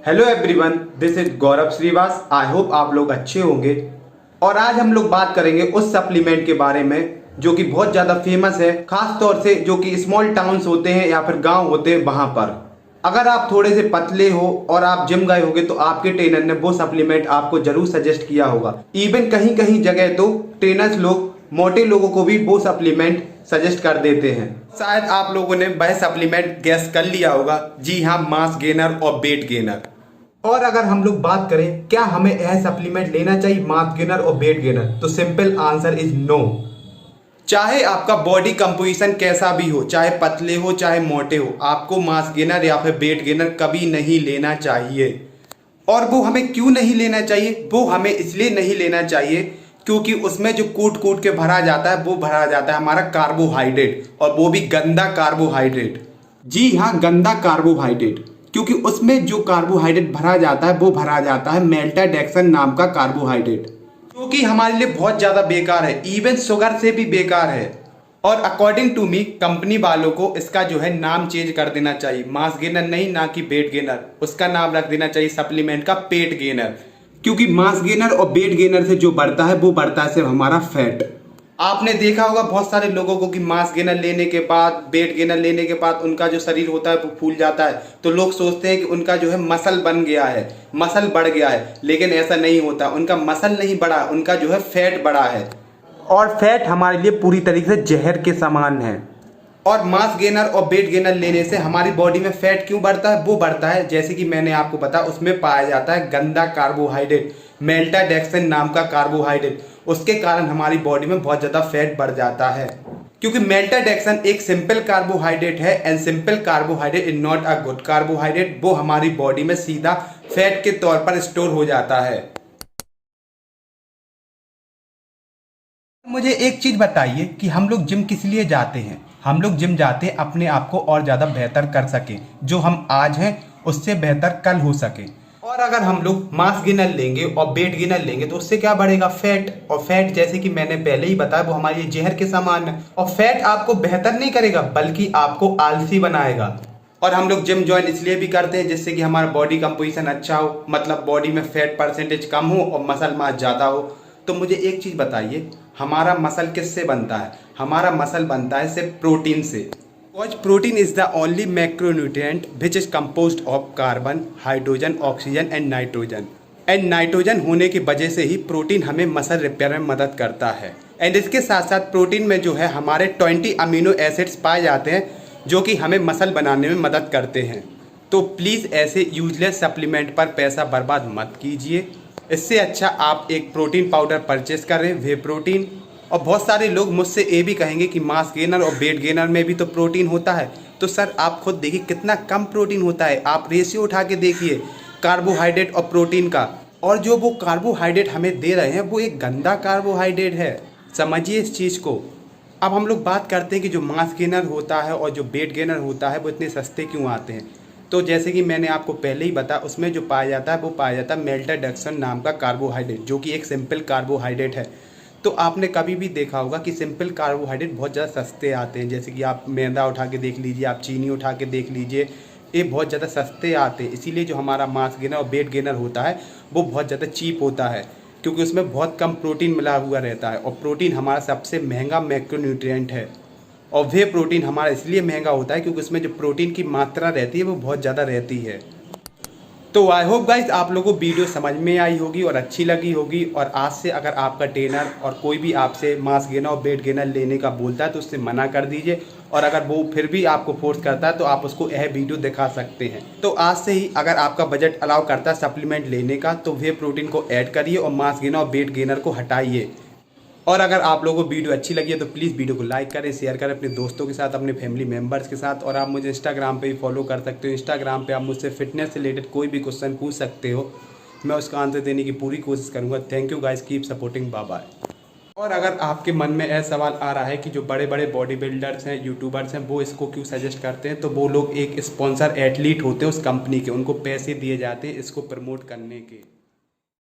Hello everyone, this is Gaurav Shrivas. I hope आप लोग अच्छे होंगे। और आज हम लोग बात करेंगे उस सप्लीमेंट के बारे में जो कि बहुत ज़्यादा फेमस है, खास तौर से जो कि स्मॉल टाउन्स होते हैं या फिर गांव होते हैं वहां पर। अगर आप थोड़े से पतले हो और आप जिम गए होगे तो आपके ट्रेनर ने वो सप्लीमेंट आपको जरूर सजेस्ट किया होगा। इवन कहीं कहीं जगह तो ट्रेनर्स लोग मोटे लोगों को भी वो सप्लीमेंट सजेस्ट कर देते हैं। शायद आप लोगों ने वह सप्लीमेंट गैस कर लिया होगा। जी हाँ, मास गेनर और वेट गेनर। और अगर हम लोग बात करें क्या हमें यह सप्लीमेंट लेना चाहिए, मास गेनर और वेट गेनर, तो सिंपल आंसर इज नो। चाहे आपका बॉडी कंपोजिशन कैसा भी हो, चाहे पतले हो चाहे मोटे हो, आपको मास गेनर या फिर वेट गेनर कभी नहीं लेना चाहिए। और वो हमें क्यों नहीं लेना चाहिए? वो हमें इसलिए नहीं लेना चाहिए क्योंकि उसमें जो कूट कूट के भरा जाता है वो भरा जाता है हमारा कार्बोहाइड्रेट, और वो भी गंदा कार्बोहाइड्रेट। जी हाँ, गंदा कार्बोहाइड्रेट। क्योंकि उसमें जो कार्बोहाइड्रेट भरा जाता है वो भरा जाता है मेल्टाडेक्सन नाम का कार्बोहाइड्रेट, जो कि हमारे लिए बहुत ज़्यादा बेकार है, इवन शुगर से भी बेकार है। और अकॉर्डिंग टू मी कंपनी वालों को इसका जो है नाम चेंज कर देना चाहिए। मास गेनर नहीं, ना कि वेट गेनर, उसका नाम रख देना चाहिए सप्लीमेंट का पेट गेनर। क्योंकि मास गेनर और वेट गेनर से जो बढ़ता है वो बढ़ता है सिर्फ हमारा फैट। आपने देखा होगा बहुत सारे लोगों को कि मास गेनर लेने के बाद, वेट गेनर लेने के बाद उनका जो शरीर होता है वो फूल जाता है, तो लोग सोचते हैं कि उनका जो है मसल बन गया है, मसल बढ़ गया है। लेकिन ऐसा नहीं होता, उनका मसल नहीं बढ़ा, उनका जो है फैट बढ़ा है। और फैट हमारे लिए पूरी तरीके से जहर के समान है। और मास गेनर और वेट गेनर लेने से हमारी बॉडी में फैट क्यों बढ़ता है? वो बढ़ता है जैसे कि मैंने आपको बताया, उसमें पाया जाता है गंदा कार्बोहाइड्रेट, मेल्टाडेक्सन नाम का कार्बोहाइड्रेट। उसके कारण हमारी बॉडी में बहुत ज़्यादा फैट बढ़ जाता है। क्योंकि मेल्टाडेक्सन एक सिंपल कार्बोहाइड्रेट है, and simple carbohydrate is not a good carbohydrate. वो हमारी बॉडी में सीधा फैट के तौर पर स्टोर हो जाता है। मुझे एक चीज बताइए कि हम लोग जिम किस लिए जाते हैं? हम लोग जिम जाते हैं अपने आप को और ज्यादा बेहतर कर सके, जो हम आज हैं उससे बेहतर कल हो सके। और अगर हम लोग मास गेनर लेंगे और वेट गेनर लेंगे तो उससे क्या बढ़ेगा? फैट। और फैट जैसे कि मैंने पहले ही बताया वो हमारे जहर के समान है। और फैट आपको बेहतर नहीं करेगा बल्कि आपको आलसी बनाएगा। और हम लोग जिम ज्वाइन इसलिए भी करते हैं जिससे कि हमारा बॉडी कंपोजिशन अच्छा हो, मतलब बॉडी में फैट परसेंटेज कम हो और मसल मास ज़्यादा हो। तो मुझे एक चीज़ बताइए, हमारा मसल किससे बनता है? हमारा मसल बनता है सिर्फ प्रोटीन से। Because protein is the only macronutrient which is composed of carbon, hydrogen, oxygen and nitrogen. And nitrogen होने की वजह से ही प्रोटीन हमें मसल रिपेयर में मदद करता है। एंड इसके साथ साथ प्रोटीन में जो है हमारे 20 अमीनो एसिड्स पाए जाते हैं जो कि हमें मसल बनाने में मदद करते हैं। तो प्लीज़ ऐसे यूजलेस सप्लीमेंट पर पैसा बर्बाद मत कीजिए। इससे अच्छा आप एक प्रोटीन पाउडर परचेस करें, वे प्रोटीन। और बहुत सारे लोग मुझसे ये भी कहेंगे कि मास गेनर और वेट गेनर में भी तो प्रोटीन होता है। तो सर आप खुद देखिए कितना कम प्रोटीन होता है। आप रेशियो उठा के देखिए कार्बोहाइड्रेट और प्रोटीन का, और जो वो कार्बोहाइड्रेट हमें दे रहे हैं वो एक गंदा कार्बोहाइड्रेट है। समझिए इस चीज़ को। अब हम लोग बात करते हैं कि जो मास गेनर होता है और जो वेट गेनर होता है वो इतने सस्ते क्यों आते हैं। तो जैसे कि मैंने आपको पहले ही बताया, उसमें जो पाया जाता है वो पाया जाता है मेल्टाडेक्सन नाम का कार्बोहाइड्रेट, जो कि एक सिंपल कार्बोहाइड्रेट है। तो आपने कभी भी देखा होगा कि सिंपल कार्बोहाइड्रेट बहुत ज़्यादा सस्ते आते हैं। जैसे कि आप मैदा उठा के देख लीजिए, आप चीनी उठा के देख लीजिए, ये बहुत ज़्यादा सस्ते आते हैं। इसीलिए जो हमारा मास गेनर और वेट गेनर होता है वो बहुत ज़्यादा चीप होता है, क्योंकि उसमें बहुत कम प्रोटीन मिला हुआ रहता है। और प्रोटीन हमारा सबसे महंगा मैक्रोन्यूट्रिएंट है। और वे प्रोटीन हमारा इसलिए महंगा होता है क्योंकि उसमें जो प्रोटीन की मात्रा रहती है वो बहुत ज़्यादा रहती है। तो आई होप गाइस आप लोगों को वीडियो समझ में आई होगी और अच्छी लगी होगी। और आज से अगर आपका ट्रेनर और कोई भी आपसे मास गेनर और वेट गेनर लेने का बोलता है तो उससे मना कर दीजिए। और अगर वो फिर भी आपको फोर्स करता है तो आप उसको यह वीडियो दिखा सकते हैं। तो आज से ही अगर आपका बजट अलाउ करता है सप्लीमेंट लेने का तो वे प्रोटीन को ऐड करिए और मास गेनर और वेट गेनर को हटाइए। और अगर आप लोगों को वीडियो अच्छी लगी है तो प्लीज़ वीडियो को लाइक करें, शेयर करें अपने दोस्तों के साथ, अपने फैमिली मेम्बर्स के साथ। और आप मुझे इंस्टाग्राम पे भी फॉलो कर सकते हो। इंस्टाग्राम पे आप मुझसे फिटनेस से रिलेटेड कोई भी क्वेश्चन पूछ सकते हो, मैं उसका आंसर देने की पूरी कोशिश करूँगा। Thank you guys, keep supporting, bye bye. और अगर आपके मन में ऐसा सवाल आ रहा है कि जो बड़े बड़े बॉडी बिल्डर्स हैं, यूट्यूबर्स हैं, वो इसको क्यों सजेस्ट करते हैं, तो वो लोग एक स्पॉन्सर एथलीट होते हैं उस कंपनी के, उनको पैसे दिए जाते हैं इसको प्रमोट करने के।